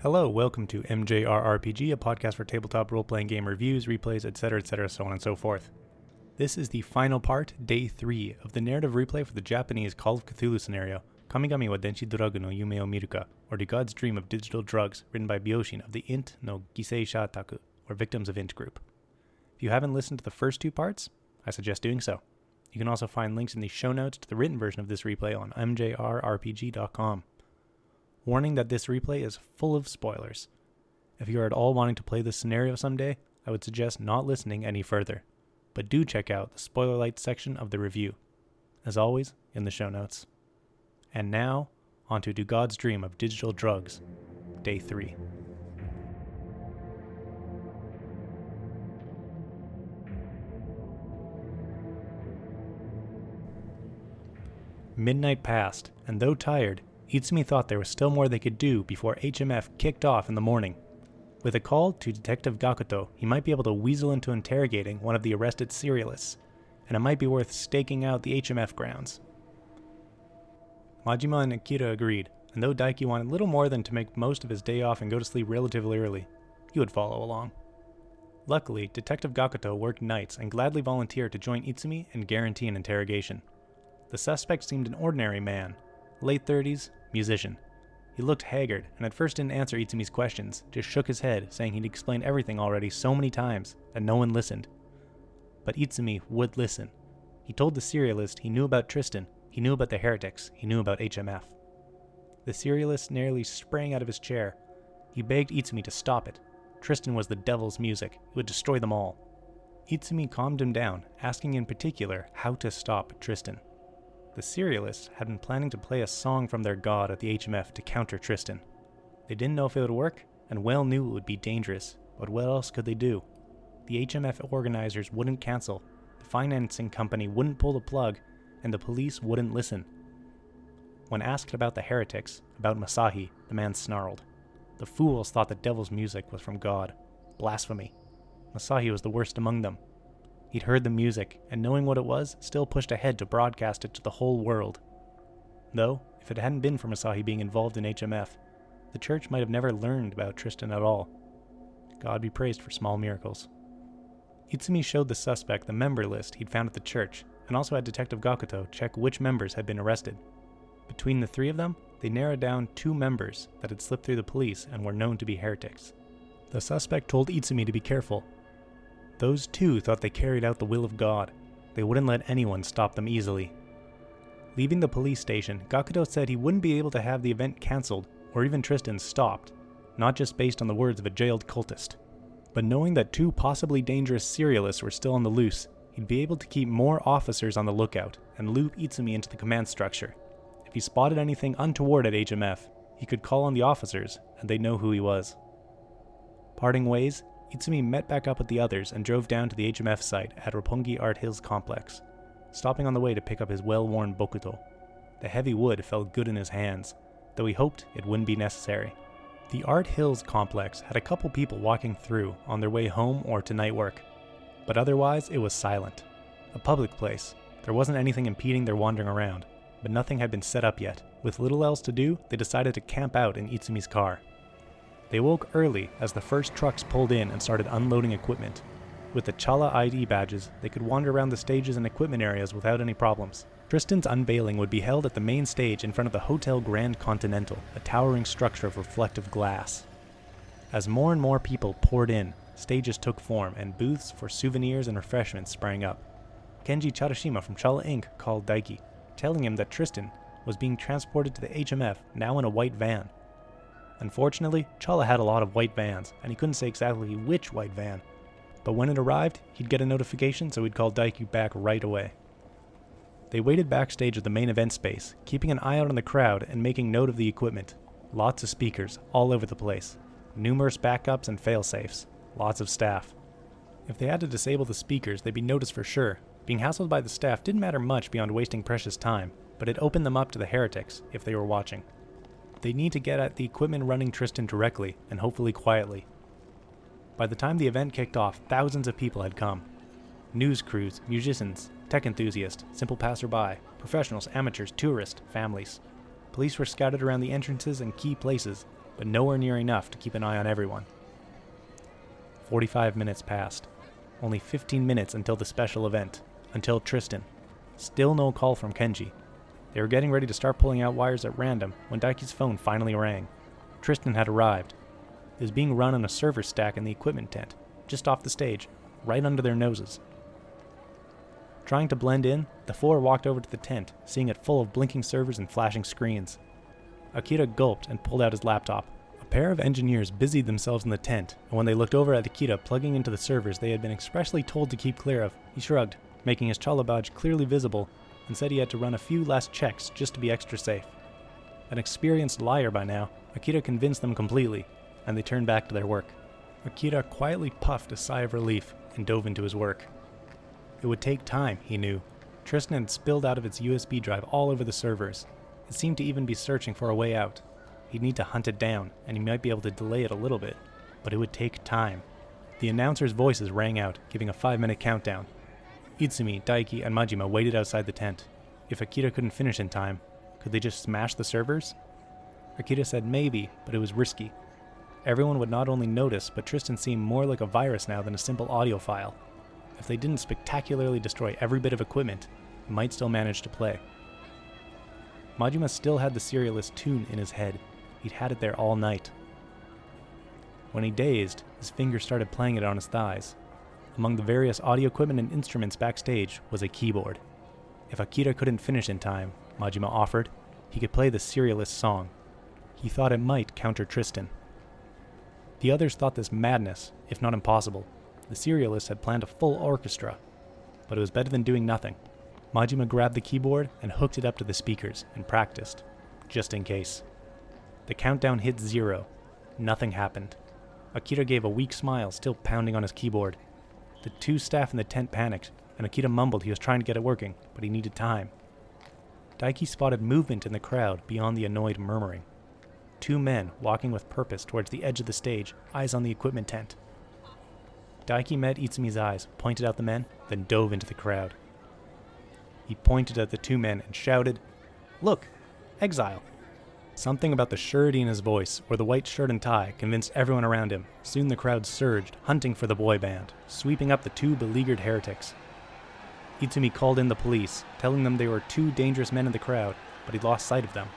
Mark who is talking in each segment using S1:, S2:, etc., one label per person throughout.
S1: Hello, welcome to MJRRPG, a podcast for tabletop role-playing game reviews, replays, etc., so on and so forth. This is the final part, Day 3, of the narrative replay for the Japanese Call of Cthulhu scenario, Kamigami wa Denshi Dragu no Yume o Miruka, or The God's Dream of Digital Drugs, written by Byoushin of the INT no Gisei Shataku, or Victims of INT group. If you haven't listened to the first two parts, I suggest doing so. You can also find links in the show notes to the written version of this replay on mjrrpg.com. Warning that this replay is full of spoilers. If you are at all wanting to play this scenario someday, I would suggest not listening any further. But do check out the spoiler light section of the review. As always, in the show notes. And now, onto Do God's Dream of Digital Drugs, Day 3. Midnight passed, and though tired, Itsumi thought there was still more they could do before HMF kicked off in the morning. With a call to Detective Gakuto, he might be able to weasel into interrogating one of the arrested serialists, and it might be worth staking out the HMF grounds. Majima and Akira agreed, and though Daiki wanted little more than to make most of his day off and go to sleep relatively early, he would follow along. Luckily, Detective Gakuto worked nights and gladly volunteered to join Itsumi and guarantee an interrogation. The suspect seemed an ordinary man, late 30s, musician. He looked haggard, and at first didn't answer Itsumi's questions, just shook his head, saying he'd explained everything already so many times, that no one listened. But Itsumi would listen. He told the serialist he knew about Tristan, he knew about the heretics, he knew about HMF. The serialist nearly sprang out of his chair. He begged Itsumi to stop it. Tristan was the devil's music, it would destroy them all. Itsumi calmed him down, asking in particular how to stop Tristan. The serialists had been planning to play a song from their god at the HMF to counter Tristan. They didn't know if it would work, and well knew it would be dangerous, but what else could they do? The HMF organizers wouldn't cancel, the financing company wouldn't pull the plug, and the police wouldn't listen. When asked about the heretics, about Masahi, the man snarled. The fools thought the devil's music was from God. Blasphemy. Masahi was the worst among them. He'd heard the music, and knowing what it was, still pushed ahead to broadcast it to the whole world. Though, if it hadn't been for Masahi being involved in HMF, the church might have never learned about Tristan at all. God be praised for small miracles. Itsumi showed the suspect the member list he'd found at the church, and also had Detective Gakuto check which members had been arrested. Between the three of them, they narrowed down 2 members that had slipped through the police and were known to be heretics. The suspect told Itsumi to be careful. Those 2 thought they carried out the will of God. They wouldn't let anyone stop them easily. Leaving the police station, Gakuto said he wouldn't be able to have the event cancelled, or even Tristan stopped, not just based on the words of a jailed cultist. But knowing that 2 possibly dangerous serialists were still on the loose, he'd be able to keep more officers on the lookout, and loop Itsumi into the command structure. If he spotted anything untoward at HMF, he could call on the officers, and they'd know who he was. Parting ways, Itsumi met back up with the others and drove down to the HMF site at Roppongi Art Hills Complex, stopping on the way to pick up his well-worn bokuto. The heavy wood felt good in his hands, though he hoped it wouldn't be necessary. The Art Hills Complex had a couple people walking through on their way home or to night work, but otherwise it was silent. A public place. There wasn't anything impeding their wandering around, but nothing had been set up yet. With little else to do, they decided to camp out in Itsumi's car. They woke early as the first trucks pulled in and started unloading equipment. With the Chala ID badges, they could wander around the stages and equipment areas without any problems. Tristan's unveiling would be held at the main stage in front of the Hotel Grand Continental, a towering structure of reflective glass. As more and more people poured in, stages took form and booths for souvenirs and refreshments sprang up. Kenji Charashima from Chala Inc. called Daiki, telling him that Tristan was being transported to the HMF, now in a white van. Unfortunately, Chala had a lot of white vans, and he couldn't say exactly which white van. But when it arrived, he'd get a notification, so he'd call Daiki back right away. They waited backstage at the main event space, keeping an eye out on the crowd and making note of the equipment. Lots of speakers, all over the place. Numerous backups and fail-safes. Lots of staff. If they had to disable the speakers, they'd be noticed for sure. Being hassled by the staff didn't matter much beyond wasting precious time, but it opened them up to the heretics, if they were watching. They need to get at the equipment running Tristan directly, and hopefully quietly. By the time the event kicked off, thousands of people had come. News crews, musicians, tech enthusiasts, simple passerby, professionals, amateurs, tourists, families. Police were scattered around the entrances and key places, but nowhere near enough to keep an eye on everyone. 45 minutes passed. Only 15 minutes until the special event, until Tristan. Still no call from Kenji. They were getting ready to start pulling out wires at random when Daiki's phone finally rang. Tristan had arrived. It was being run on a server stack in the equipment tent, just off the stage, right under their noses. Trying to blend in, the four walked over to the tent, seeing it full of blinking servers and flashing screens. Akira gulped and pulled out his laptop. A pair of engineers busied themselves in the tent, and when they looked over at Akira plugging into the servers they had been expressly told to keep clear of, he shrugged, making his Chala badge clearly visible, and said he had to run a few last checks just to be extra safe. An experienced liar by now, Akira convinced them completely, and they turned back to their work. Akira quietly puffed a sigh of relief and dove into his work. It would take time, he knew. Tristan had spilled out of its USB drive all over the servers. It seemed to even be searching for a way out. He'd need to hunt it down, and he might be able to delay it a little bit, but it would take time. The announcers' voices rang out, giving a 5-minute countdown. Itsumi, Daiki, and Majima waited outside the tent. If Akira couldn't finish in time, could they just smash the servers? Akira said maybe, but it was risky. Everyone would not only notice, but Tristan seemed more like a virus now than a simple audio file. If they didn't spectacularly destroy every bit of equipment, it might still manage to play. Majima still had the Serialist tune in his head. He'd had it there all night. When he dazed, his fingers started playing it on his thighs. Among the various audio equipment and instruments backstage was a keyboard. If Akira couldn't finish in time, Majima offered, he could play the Serialist song. He thought it might counter Tristan. The others thought this madness, if not impossible. The Serialists had planned a full orchestra, but it was better than doing nothing. Majima grabbed the keyboard and hooked it up to the speakers and practiced, just in case. The countdown hit 0. Nothing happened. Akira gave a weak smile, still pounding on his keyboard. The two staff in the tent panicked, and Akira mumbled he was trying to get it working, but he needed time. Daiki spotted movement in the crowd beyond the annoyed murmuring. 2 men walking with purpose towards the edge of the stage, eyes on the equipment tent. Daiki met Itsumi's eyes, pointed out the men, then dove into the crowd. He pointed at the 2 men and shouted, "Look! Exile!" Something about the surety in his voice, or the white shirt and tie, convinced everyone around him. Soon the crowd surged, hunting for the boy band, sweeping up the 2 beleaguered heretics. Itsumi called in the police, telling them there were 2 dangerous men in the crowd, but he'd lost sight of them.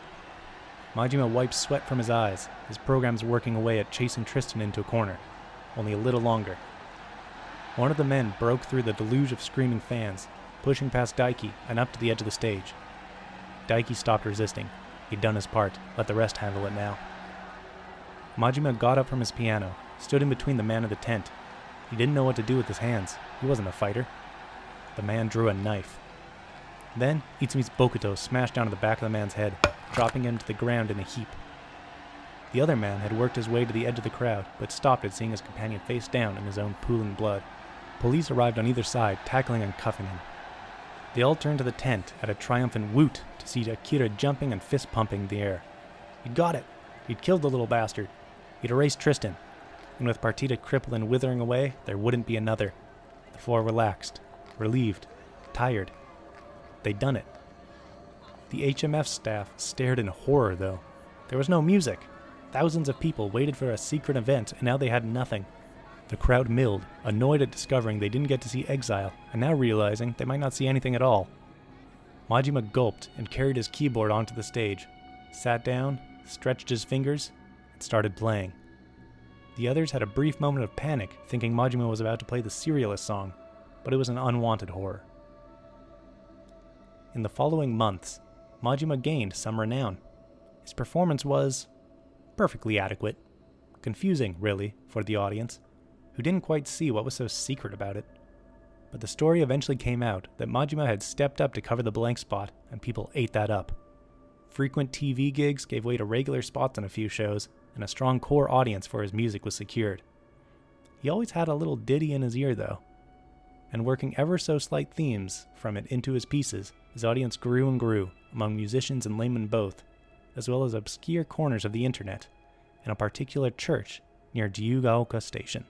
S1: Majima wiped sweat from his eyes, his programs working away at chasing Tristan into a corner, only a little longer. One of the men broke through the deluge of screaming fans, pushing past Daiki and up to the edge of the stage. Daiki stopped resisting. He'd done his part, let the rest handle it now. Majima got up from his piano, stood in between the man and the tent. He didn't know what to do with his hands. He wasn't a fighter. The man drew a knife. Then, Itsumi's bokuto smashed down to the back of the man's head, dropping him to the ground in a heap. The other man had worked his way to the edge of the crowd, but stopped at seeing his companion face down in his own pooling blood. Police arrived on either side, tackling and cuffing him. They all turned to the tent at a triumphant woot to see Akira jumping and fist-pumping the air. He'd got it! He'd killed the little bastard! He'd erased Tristan! And with Partita crippled and withering away, there wouldn't be another. The 4 relaxed, relieved, tired. They'd done it. The HMF staff stared in horror, though. There was no music. Thousands of people waited for a secret event, and now they had nothing. The crowd milled, annoyed at discovering they didn't get to see Exile, and now realizing they might not see anything at all. Majima gulped and carried his keyboard onto the stage, sat down, stretched his fingers, and started playing. The others had a brief moment of panic, thinking Majima was about to play the Serialist song, but it was an unwanted horror. In the following months, Majima gained some renown. His performance was perfectly adequate. Confusing, really, for the audience, who didn't quite see what was so secret about it. But the story eventually came out that Majima had stepped up to cover the blank spot, and people ate that up. Frequent TV gigs gave way to regular spots on a few shows, and a strong core audience for his music was secured. He always had a little ditty in his ear, though, and working ever so slight themes from it into his pieces, his audience grew and grew, among musicians and laymen both, as well as obscure corners of the internet, and a particular church near Jiyugaoka Station.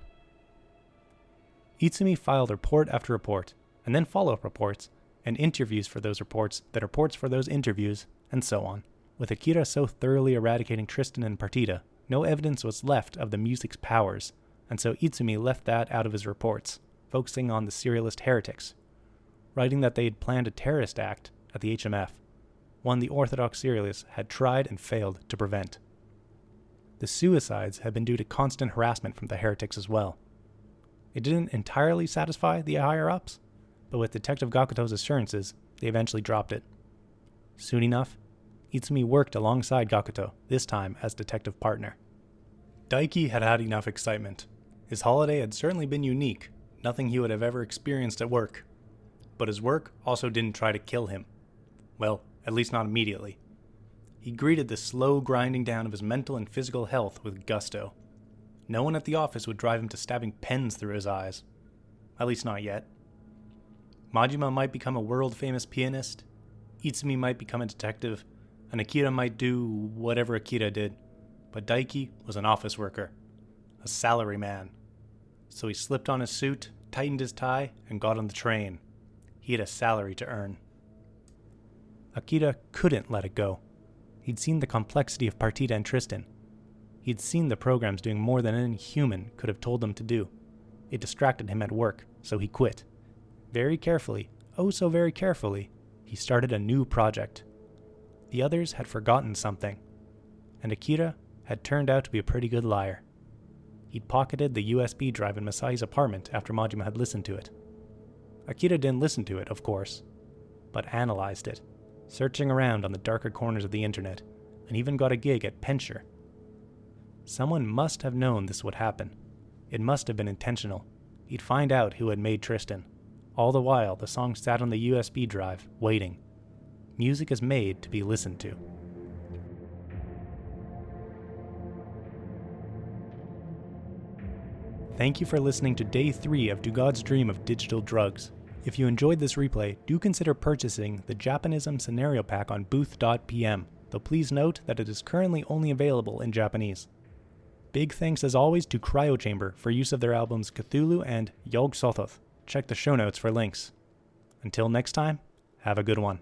S1: Itsumi filed report after report, and then follow-up reports, and interviews for those reports, then reports for those interviews, and so on. With Akira so thoroughly eradicating Tristan and Partita, no evidence was left of the music's powers, and so Itsumi left that out of his reports, focusing on the serialist heretics, writing that they had planned a terrorist act at the HMF, one the Orthodox serialists had tried and failed to prevent. The suicides had been due to constant harassment from the heretics as well. It didn't entirely satisfy the higher-ups, but with Detective Gakuto's assurances, they eventually dropped it. Soon enough, Itsumi worked alongside Gakuto, this time as detective partner. Daiki had had enough excitement. His holiday had certainly been unique, nothing he would have ever experienced at work. But his work also didn't try to kill him. Well, at least not immediately. He greeted the slow grinding down of his mental and physical health with gusto. No one at the office would drive him to stabbing pens through his eyes. At least not yet. Majima might become a world-famous pianist, Itsumi might become a detective, and Akira might do whatever Akira did, but Daiki was an office worker, a salary man. So he slipped on his suit, tightened his tie, and got on the train. He had a salary to earn. Akira couldn't let it go. He'd seen the complexity of Partita and Tristan. He'd seen the programs doing more than any human could have told them to do. It distracted him at work, so he quit. Very carefully, oh so very carefully, he started a new project. The others had forgotten something, and Akira had turned out to be a pretty good liar. He'd pocketed the USB drive in Masai's apartment after Majima had listened to it. Akira didn't listen to it, of course, but analyzed it, searching around on the darker corners of the internet, and even got a gig at Pensure. Someone must have known this would happen. It must have been intentional. He'd find out who had made Tristan. All the while, the song sat on the USB drive, waiting. Music is made to be listened to. Thank you for listening to Day 3 of Do God's Dream of Digital Drugs. If you enjoyed this replay, do consider purchasing the Japonism Scenario Pack on Booth.pm, though please note that it is currently only available in Japanese. Big thanks as always to CryoChamber for use of their albums Cthulhu and Yog-Sothoth. Check the show notes for links. Until next time, have a good one.